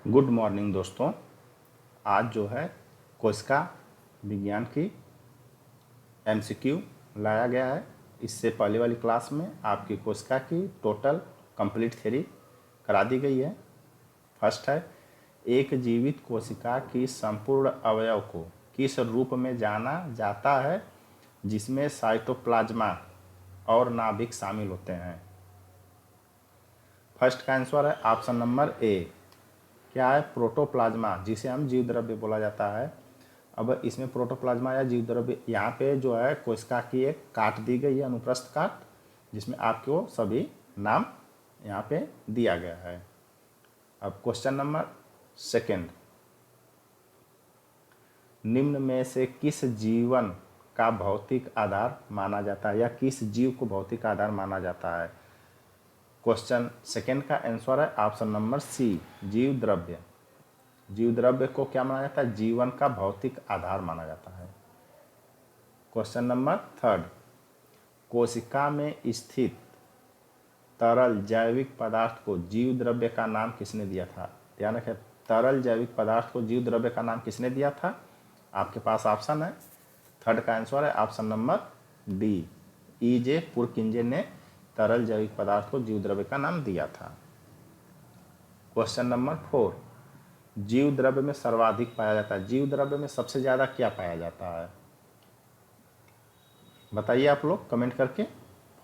Good morning दोस्तों। आज जो है कोशिका विज्ञान की एमसीक्यू लाया गया है। इससे पहले वाली क्लास में आपकी कोशिका की टोटल कंप्लीट थ्योरी करा दी गई है। फर्स्ट है, एक जीवित कोशिका की संपूर्ण अवयव को किस रूप में जाना जाता है जिसमें साइटोप्लाज्मा और नाभिक शामिल होते हैं। फर्स्ट का आंसर है ऑप्शन नंबर ए। क्या है? प्रोटोप्लाज्मा, जिसे हम जीव द्रव्य बोला जाता है। अब इसमें प्रोटोप्लाज्मा या जीव द्रव्य, यहाँ पे जो है कोशिका की एक काट दी गई है, अनुप्रस्थ काट, जिसमें आपको सभी नाम यहाँ पे दिया गया है। अब क्वेश्चन नंबर सेकंड, निम्न में से किस जीवन का भौतिक आधार माना जाता है या किस जीव को भौतिक आधार माना जाता है। क्वेश्चन सेकंड का आंसर है ऑप्शन नंबर सी, जीव द्रव्य। जीव द्रव्य को क्या माना जाता है? जीवन का भौतिक आधार माना जाता है। क्वेश्चन नंबर थर्ड, कोशिका में स्थित तरल जैविक पदार्थ को जीव द्रव्य का नाम किसने दिया था? ध्यान रखें, तरल जैविक पदार्थ को जीव द्रव्य का नाम किसने दिया था? आपके पास ऑप्शन है। थर्ड का आंसर है ऑप्शन नंबर डी, ई.जे. पुरकिंजे ने तरल जैविक पदार्थ को जीव द्रव्य का नाम दिया था। क्वेश्चन नंबर फोर, जीव द्रव्य में सर्वाधिक पाया जाता है। जीव द्रव्य में सबसे ज़्यादा क्या पाया जाता है? बताइए आप लोग कमेंट करके।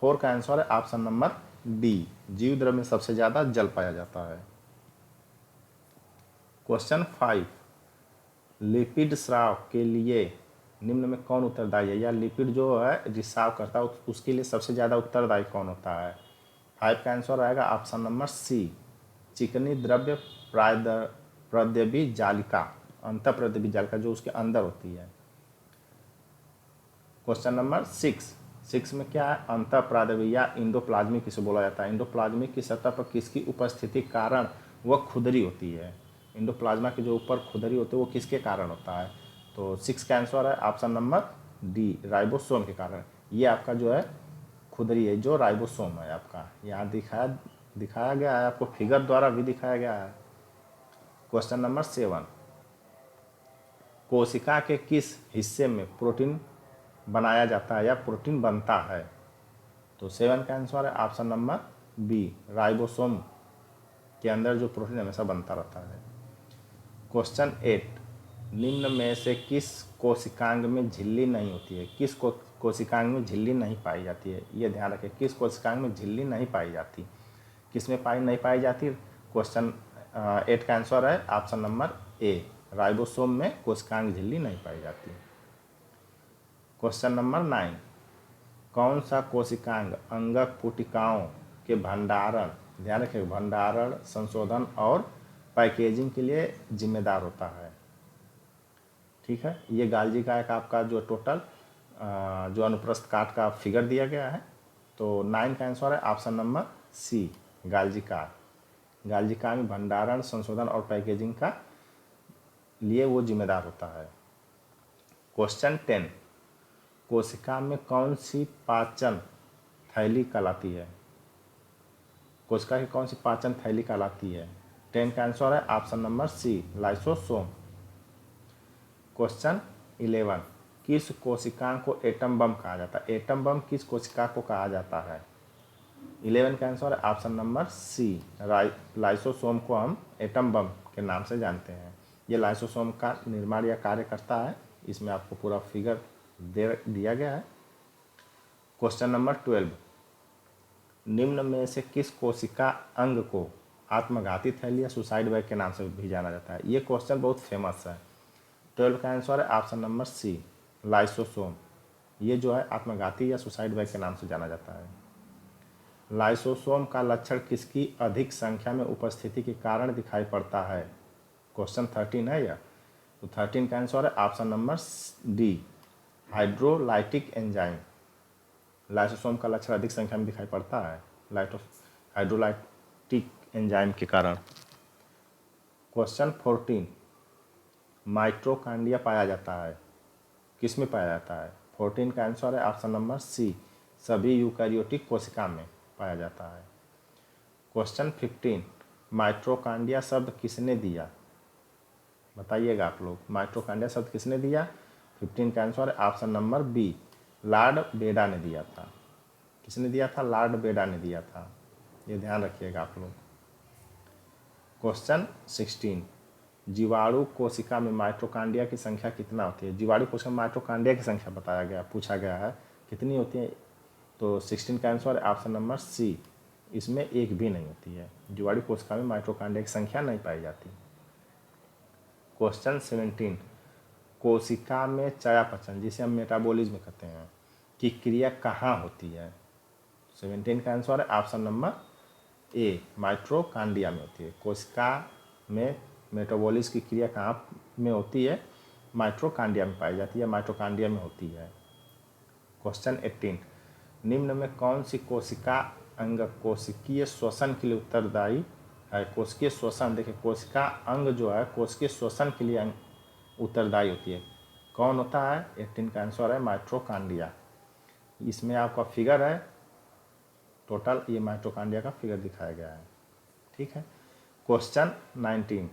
फोर का आंसर है ऑप्शन नंबर डी, जीव द्रव्य में सबसे ज़्यादा जल पाया जाता है। क्वेश्चन फाइव, लिपिड स्राव के लिए निम्न में कौन उत्तरदायी है, या लिपिड जो है रिसाव करता है उसके लिए सबसे ज़्यादा उत्तरदायी कौन होता है। फाइव का आंसर आएगा ऑप्शन नंबर सी, चिकनी द्रव्य प्रादद्रव्य जालिका, अंतःप्रादद्रव्य जालिका जो उसके अंदर होती है। क्वेश्चन नंबर सिक्स में क्या है? अंतःप्रादद्रव्य या इंडोप्लाज्मिक किसे बोला जाता है। इंडोप्लाज्मिक की सतह पर किसकी उपस्थिति कारण वह खुदरी होती है। इंडोप्लाज्मा के जो ऊपर खुदरी होती है वो किसके कारण होता है? तो सिक्स का आंसर है ऑप्शन नंबर डी, राइबोसोम के कारण। ये आपका जो है खुदरी है जो राइबोसोम है आपका, यहाँ दिखाया गया है, आपको फिगर द्वारा भी दिखाया गया है। क्वेश्चन नंबर 7, कोशिका के किस हिस्से में प्रोटीन बनाया जाता है या प्रोटीन बनता है। तो 7 का आंसर है ऑप्शन नंबर बी, राइबोसोम के अंदर जो प्रोटीन हमेशा बनता रहता है। क्वेश्चन 8, निम्न में से किस कोशिकांग में झिल्ली नहीं होती है। किस कोशिकांग में झिल्ली नहीं पाई जाती है, ये ध्यान रखें, किस कोशिकांग में झिल्ली नहीं पाई जाती। किस में नहीं पाई जाती? क्वेश्चन 8 का आंसर है ऑप्शन नंबर ए, राइबोसोम में कोशिकांग झिल्ली नहीं पाई जाती। क्वेश्चन नंबर 9, कौन सा कोशिकांग अंगक पुटिकाओं के भंडारण, ध्यान रखें, भंडारण, संशोधन और पैकेजिंग के लिए जिम्मेदार होता है। ठीक है, ये गाल्जी का एक आपका जो टोटल जो अनुप्रस्थ काट का फिगर दिया गया है। तो 9 का आंसर है ऑप्शन नंबर सी, गाल्जी का में भंडारण, संशोधन और पैकेजिंग का लिए वो जिम्मेदार होता है। क्वेश्चन 10, कोशिका में कौन सी पाचन थैली कहलाती है। कोशिका की कौन सी पाचन थैली कहलाती है। 10 का आंसर है option number C, lysosome. Question 11, किस कोशिका को एटम बम कहा जाता है। एटम बम किस कोशिका को कहा जाता है। 11 का आंसर है ऑप्शन नंबर सी, लाइसोसोम को हम एटम बम के नाम से जानते हैं। ये लाइसोसोम का निर्माण या कार्य करता है। इसमें आपको पूरा फिगर दिया गया है। क्वेश्चन नंबर 12, निम्न में से किस कोशिका अंग को आत्मघाती थैली या सुसाइड बैग के नाम से भी जाना जाता है। ये क्वेश्चन बहुत फेमस है। 12 का आंसर है ऑप्शन नंबर सी, लाइसोसोम। ये जो है आत्मघाती या सुसाइड बैग के नाम से जाना जाता है। लाइसोसोम का लक्षण किसकी अधिक संख्या में उपस्थिति के कारण दिखाई पड़ता है। क्वेश्चन 13 है यह। तो 13 का आंसर है option number D, hydrolytic enzyme. Lysosome का लक्षण अधिक संख्या में दिखाई पड़ता है हाइड्रोलाइटिक एंजाइम के कारण। क्वेश्चन 14, माइटोकॉन्ड्रिया पाया जाता है, किस में पाया जाता है। 14 का आंसर है ऑप्शन नंबर सी, सभी यूकैरियोटिक कोशिका में पाया जाता है। क्वेश्चन 15, माइटोकॉन्ड्रिया शब्द किसने दिया? बताइएगा आप लोग, माइटोकॉन्ड्रिया शब्द किसने दिया? 15 का आंसर है ऑप्शन नंबर बी, लॉर्ड बेडा ने दिया था। किसने दिया था? लॉर्ड बेडा ने दिया था। ये ध्यान रखिएगा आप लोग। क्वेश्चन 16, जीवाणु कोशिका में माइटोकॉन्ड्रिया की संख्या कितना होती है? जीवाणु कोशिका में माइटोकॉन्ड्रिया की संख्या बताया गया, पूछा गया है कितनी होती है? तो 16 का आंसर है ऑप्शन नंबर सी, इसमें एक भी नहीं होती है। जीवाणु कोशिका में माइटोकॉन्ड्रिया की संख्या नहीं पाई जाती। क्वेश्चन 17, कोशिका में चयापचय जिसे हम मेटाबॉलिज्म कहते हैं की क्रिया कहाँ होती है? 17 का आंसर है ऑप्शन नंबर ए, माइटोकॉन्ड्रिया में होती है। कोशिका में मेटाबॉलिज्म की क्रिया कहाँ में होती है? माइटोकॉन्ड्रिया में पाई जाती है, माइटोकॉन्ड्रिया में होती है। क्वेश्चन 18, निम्न में कौन सी कोशिका अंग कोशिकीय श्वसन के लिए उत्तरदायी है? कोशिकीय श्वसन, देखिए कोशिका अंग जो है कोशिकीय श्वसन के लिए उत्तरदायी होती है। कौन होता है? 18 का आंसर है माइटोकॉन्ड्रिया। इसमें आपका फिगर है टोटल, ये माइटोकॉन्ड्रिया का फिगर दिखाया गया है। ठीक है। क्वेश्चन 19,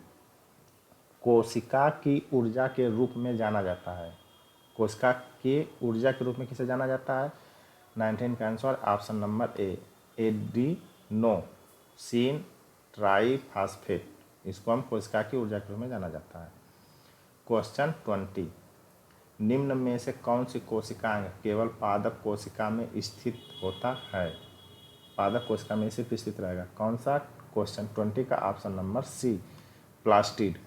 कोशिका की ऊर्जा के रूप में जाना जाता है। कोशिका की ऊर्जा के रूप में किसे जाना जाता है? 19 का answer option number A, adenosine triphosphate. इसको हम कोशिका की ऊर्जा के रूप में जाना जाता है। क्वेश्चन 20, निम्न में से कौन सी कोशिकांग केवल पादप कोशिका में स्थित होता है? पादप कोशिका में सिर्फ स्थित रहेगा। कौन सा? क्वेश्चन 20 का option number C, plastid.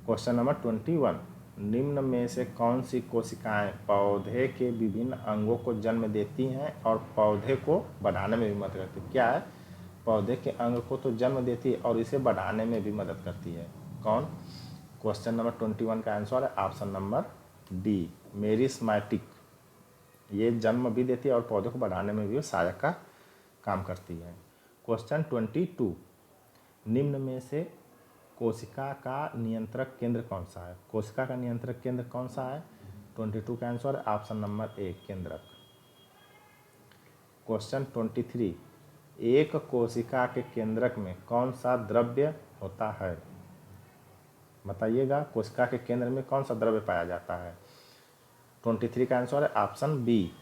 Question number 21, निम्न में से कौन सी कोशिकाएं पौधे के विभिन्न अंगों को जन्म देती हैं और पौधे को बढ़ाने में भी मदद करती है? क्या है? पौधे के अंग को तो जन्म देती है और इसे बढ़ाने में भी मदद करती है। कौन? क्वेश्चन नंबर 21 का आंसर है ऑप्शन नंबर डी, मेरिस्मेटिक। ये जन्म भी देती है और पौधे को बढ़ाने में भी सहायक का काम करती है। क्वेश्चन 22, निम्न में से कोशिका का नियंत्रक केंद्र कौन सा है? कोशिका का नियंत्रक केंद्र कौन सा है? 22 का आंसर है ऑप्शन नंबर ए, केंद्रक। क्वेश्चन 23, एक कोशिका के केंद्रक में कौन सा द्रव्य होता है? बताइएगा, कोशिका के केंद्र में कौन सा द्रव्य पाया जाता है? 23 का आंसर है ऑप्शन बी,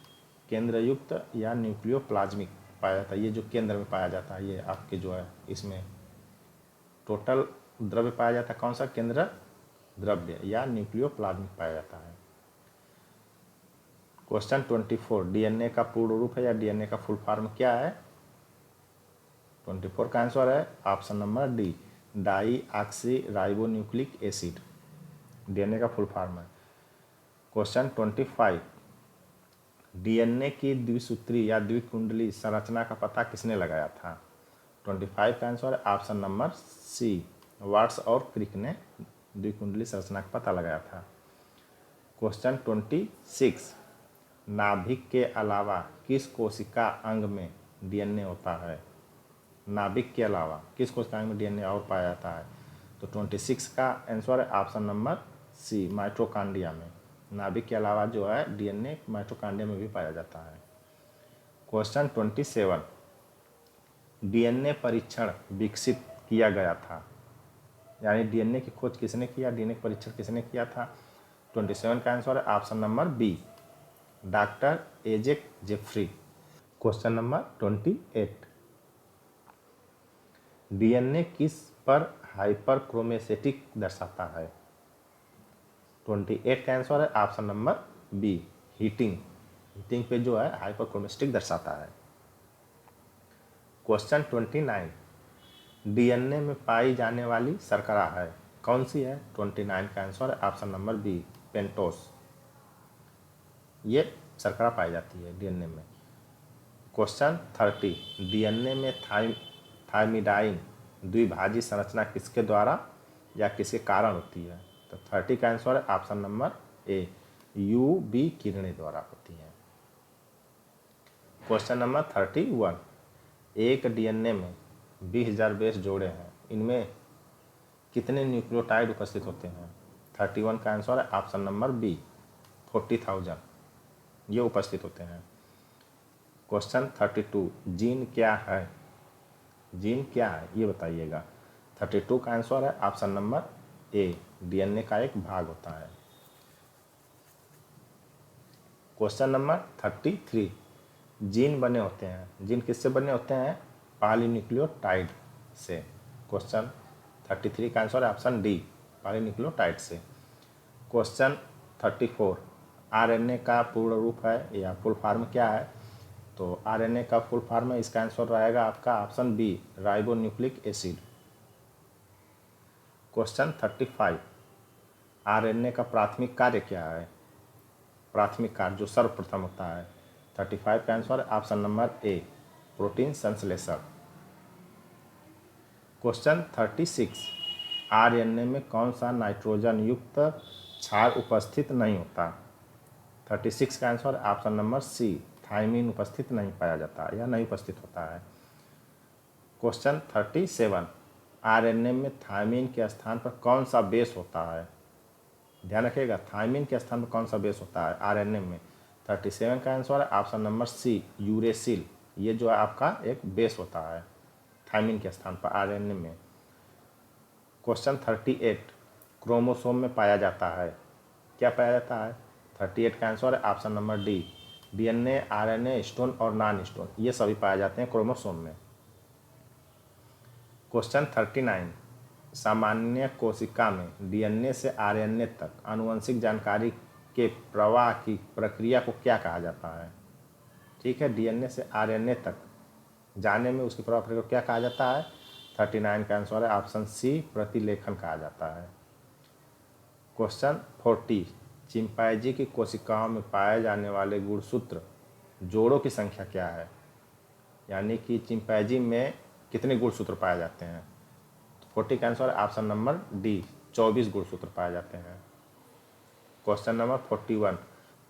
केंद्रयुक्त या न्यूक्लियोप्लाज्मिक पाया जाता है। ये जो केंद्र में पाया जाता है, ये आपके जो है इसमें टोटल द्रव्य पाया जाता है। कौन सा? केंद्र द्रव्य या न्यूक्लियोप्लाज्मिक पाया जाता है। क्वेश्चन 24, डीएनए का पूर्ण रूप है या डीएनए का फुल फॉर्म क्या है? 24 का आंसर है option number D, deoxyribonucleic acid, DNA का फुल फॉर्म है। क्वेश्चन 25, डीएनए की द्विसूत्री या द्विकुंडली संरचना का पता किसने लगाया था? 25 का आंसर है ऑप्शन नंबर सी, वाट्स और क्रिक ने द्विकुंडली संरचना का पता लगाया था। क्वेश्चन 26, नाभिक के अलावा किस कोशिका अंग में डीएनए होता है? नाभिक के अलावा किस कोशिका अंग में डीएनए और पाया जाता है? तो 26 का आंसर है ऑप्शन नंबर सी, माइटोकॉन्ड्रिया में। नाभिक के अलावा जो है डीएनए माइटोकॉन्ड्रिया में भी पाया जाता है। क्वेश्चन 27, डीएनए परीक्षण विकसित किया गया था, यानी डीएनए की खोज किसने किया? डीएनए परीक्षण किसने किया था? 27 का आंसर है ऑप्शन नंबर बी, डॉक्टर एजेक जेफ्री। क्वेश्चन नंबर 28, डीएनए किस पर हाइपरक्रोमेटिक दर्शाता है? 28 का आंसर है option number B, heating. Heating पे जो है हाइपरक्रोमेटिक दर्शाता है। क्वेश्चन 29, डीएनए में पाई जाने वाली शर्करा है, कौन सी है? 29 का आंसर है ऑप्शन नंबर बी, पेंटोस। ये शर्करा पाई जाती है डीएनए में। क्वेश्चन 30, डीएनए में थायमिडाइन द्विभाजी संरचना किसके द्वारा या किसके कारण होती है? तो 30 का आंसर है ऑप्शन नंबर ए, यूवी किरणें द्वारा होती है। क्वेश्चन नंबर 31, एक डीएनए में 20,000 बेस जोड़े हैं, इनमें कितने न्यूक्लियोटाइड उपस्थित होते हैं? 31 का आंसर है ऑप्शन नंबर बी, 40,000 ये उपस्थित होते हैं। क्वेश्चन 32, जीन क्या है? जीन क्या है ये बताइएगा। 32 का आंसर है ऑप्शन नंबर ए, डीएनए का एक भाग होता है। क्वेश्चन नंबर 33, जीन बने होते हैं, जीन किससे बने होते हैं? पॉलीन्यूक्लियोटाइड से। क्वेश्चन 33 का आंसर है ऑप्शन डी, पॉलीन्यूक्लियोटाइड से। क्वेश्चन 34, आरएनए का पूर्ण रूप है या फुल फॉर्म क्या है? तो आरएनए का फुल फॉर्म है, इसका आंसर रहेगा आपका option B, ribonucleic acid. Question 35, RNA का प्राथमिक कार्य क्या है? प्राथमिक कार्य जो सर्वप्रथम होता है। 35 का answer option number A, protein संश्लेषण। क्वेश्चन 36, आरएनए में कौन सा नाइट्रोजन युक्त क्षार उपस्थित नहीं होता? 36 का answer option number C, thymine उपस्थित नहीं पाया जाता या नहीं उपस्थित होता है। क्वेश्चन 37, आरएनए में थायमीन के स्थान पर कौन सा बेस होता है? ध्यान रखिएगा, थायमीन के स्थान पर कौन सा बेस होता है आरएनए में? 37 का आंसर है ऑप्शन नंबर सी, यूरेसिल। ये जो है आपका एक बेस होता है थायमीन के स्थान पर आरएनए में। क्वेश्चन 38, क्रोमोसोम में पाया जाता है, क्या पाया जाता है? 38 का आंसर है option number D, DNA, RNA, stone और नॉन स्टोन, ये सभी पाए जाते हैं क्रोमोसोम में। क्वेश्चन 39, सामान्य कोशिका में डीएनए से आरएनए तक आनुवंशिक जानकारी के प्रवाह की प्रक्रिया को क्या कहा जाता है? ठीक है, डीएनए से आरएनए तक जाने में उसकी प्रवाह प्रक्रिया को क्या कहा जाता है? 39 का आंसर है ऑप्शन सी, प्रतिलेखन कहा जाता है। क्वेश्चन 40, चिंपैंजी की कोशिकाओं में पाए जाने वाले गुणसूत्र जोड़ों की संख्या क्या है? यानी कि चिंपैंजी में कितने गुणसूत्र पाए जाते हैं? 40 का आंसर ऑप्शन नंबर डी, 24 गुणसूत्र पाए जाते हैं। क्वेश्चन नंबर 41,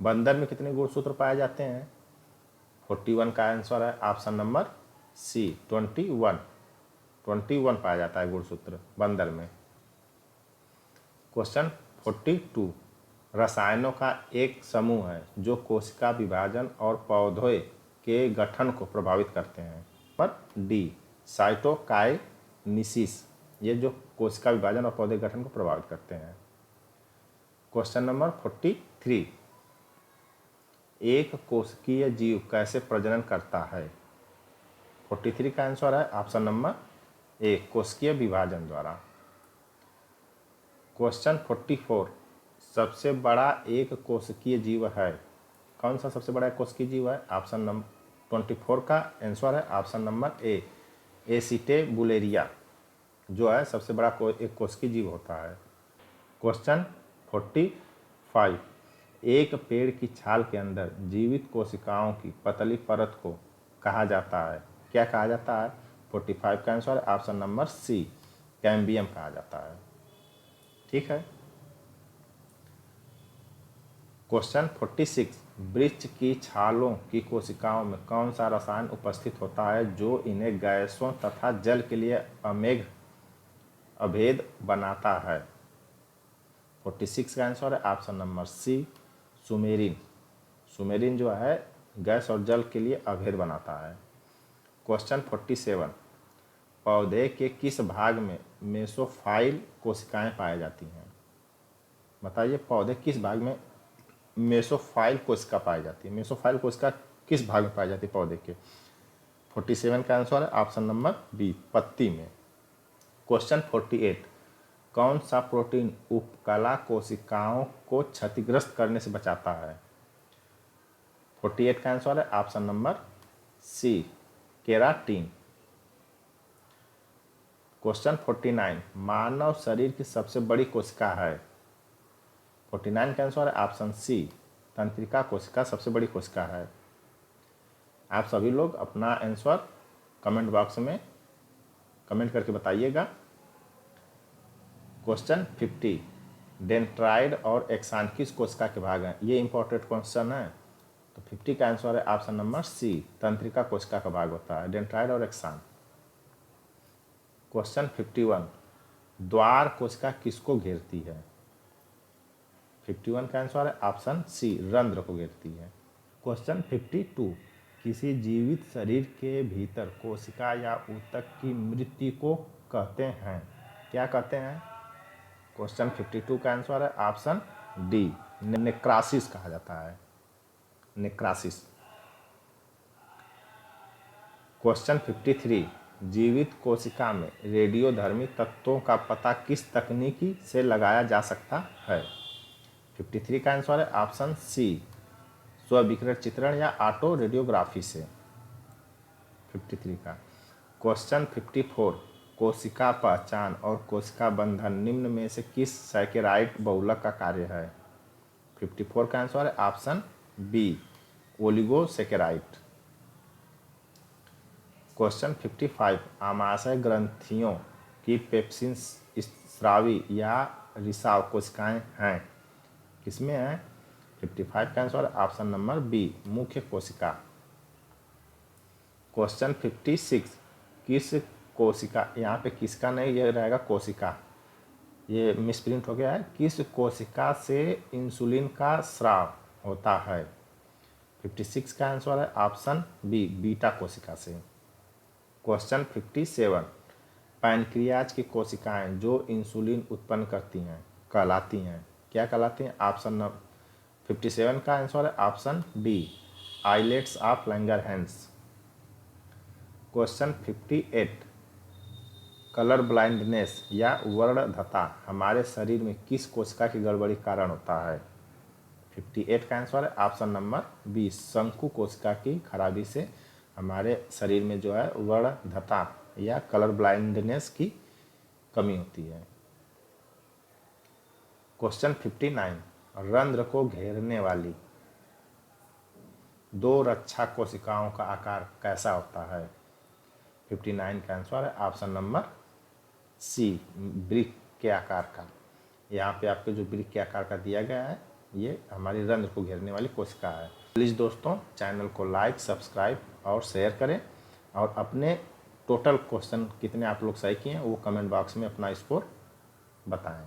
बंदर में कितने गुणसूत्र पाए जाते हैं? 41 का आंसर है ऑप्शन नंबर सी, 21 पाया जाता है गुणसूत्र बंदर में। क्वेश्चन 42, रसायनों का एक समूह है जो कोशिका विभाजन और पौधे के गठन को प्रभावित करते हैं। पर डी, साइटोकाइनेसिस, ये जो कोशिका विभाजन और पौधे गठन को प्रभावित करते हैं। क्वेश्चन नंबर 43, एक कोशिकीय जीव कैसे प्रजनन करता है? 43 का आंसर है ऑप्शन नंबर ए, कोशिकीय विभाजन द्वारा। क्वेश्चन 44, सबसे बड़ा एक कोशिकीय जीव है, कौन सा सबसे बड़ा कोशिकीय जीव है? ऑप्शन नंबर 24 का आंसर है ऑप्शन नंबर ए, एसिटेबुलेरिया जो है सबसे बड़ा एक कोशिकीय जीव होता है। क्वेश्चन 45, एक पेड़ की छाल के अंदर जीवित कोशिकाओं की पतली परत को कहा जाता है, क्या कहा जाता है? 45 का आंसर है ऑप्शन नंबर सी, कैम्बियम कहा जाता है। ठीक है। क्वेश्चन 46, वृक्ष की छालों की कोशिकाओं में कौन सा रसायन उपस्थित होता है जो इन्हें गैसों तथा जल के लिए अभेद बनाता है? 46 का आंसर है ऑप्शन नंबर सी, सुमेरिन। सुमेरिन जो है गैस और जल के लिए अभेद बनाता है। क्वेश्चन 47, पौधे के किस भाग में मेसोफाइल कोशिकाएं पाई जाती हैं? बताइए, पौधे किस भाग में मेसोफाइल कोशिका पाई जाती है? मेसोफाइल कोशिका किस भाग में पाई जाती है पौधे के? 47 का आंसर है ऑप्शन नंबर बी, पत्ती में। क्वेश्चन 48, कौन सा प्रोटीन उपकला कोशिकाओं को क्षतिग्रस्त करने से बचाता है? 48 का आंसर है option number C, keratin. Question 49, मानव शरीर की सबसे बड़ी कोशिका है? 49 का आंसर है ऑप्शन सी, तंत्रिका कोशिका सबसे बड़ी कोशिका है। आप सभी लोग अपना आंसर कमेंट बॉक्स में कमेंट करके बताइएगा। क्वेश्चन 50, डेंड्राइड और एक्सान किस कोशिका के भाग हैं? ये इंपॉर्टेंट क्वेश्चन है। तो 50 का आंसर है ऑप्शन नंबर सी, तंत्रिका कोशिका का भाग होता है डेंड्राइड और एक्सान। क्वेश्चन 51, द्वार कोशिका किसको घेरती है? 51 का आंसर है ऑप्शन सी, रंध्र को घेरती है। क्वेश्चन 52, किसी जीवित शरीर के भीतर कोशिका या ऊतक की मृत्यु को कहते हैं? क्या कहते हैं? क्वेश्चन 52 का आंसर है ऑप्शन डी, नेक्रासिस कहा जाता है, नेक्रासिस। क्वेश्चन 53, जीवित कोशिका में रेडियोधर्मी तत्वों का पता किस तकनीकी से लगाया जा सकता है? 53 का आंसर है ऑप्शन सी, स्व-विकिरण चित्रण या ऑटो रेडियोग्राफी से। 53 का क्वेश्चन 54, कोशिका पहचान और कोशिका बंधन निम्न में से किस सैकेराइड बहुलक का कार्य है? 54 का आंसर है ऑप्शन बी, ओलिगोसैकेराइड। क्वेश्चन 55, आमाशय ग्रंथियों की पेप्सिन स्रावी या रिसाव कोशिकाएं हैं, किसमें हैं? 55 का आंसर ऑप्शन नंबर बी, मुख्य कोशिका। क्वेश्चन 56, किस कोशिका, यहाँ पे किसका नहीं, ये रहेगा कोशिका, ये मिसप्रिंट हो गया है। किस कोशिका से इंसुलिन का स्राव होता है? 56 का आंसर है ऑप्शन बी, बीटा कोशिका से। क्वेश्चन 57, पैनक्रियाज की कोशिकाएं जो इंसुलिन उत्पन्न करती हैं कहलाती हैं, क्या कहलाती हैं? ऑप्शन 57 का आंसर है option D, islets of Langerhans. Question 58, colour blindness या वर्णधता हमारे शरीर में किस कोशिका की गड़बड़ी कारण होता है? 58 का आंसर है ऑप्शन नंबर बी, शंकु कोशिका की खराबी से हमारे शरीर में जो है वर्णधता या कलर ब्लाइंडनेस की कमी होती है। क्वेश्चन 59, रंध्र को घेरने वाली दो रक्षा कोशिकाओं का आकार कैसा होता है? 59 का आंसर है ऑप्शन नंबर सी, वृक्क के आकार का। यहाँ पे आपके जो वृक्क के आकार का दिया गया है ये हमारी रंध्र को घेरने वाली कोशिका है। प्लीज़ दोस्तों चैनल को लाइक, सब्सक्राइब और शेयर करें और अपने टोटल क्वेश्चन कितने आप लोग सही किए हैं वो कमेंट बॉक्स में अपना स्कोर बताएं।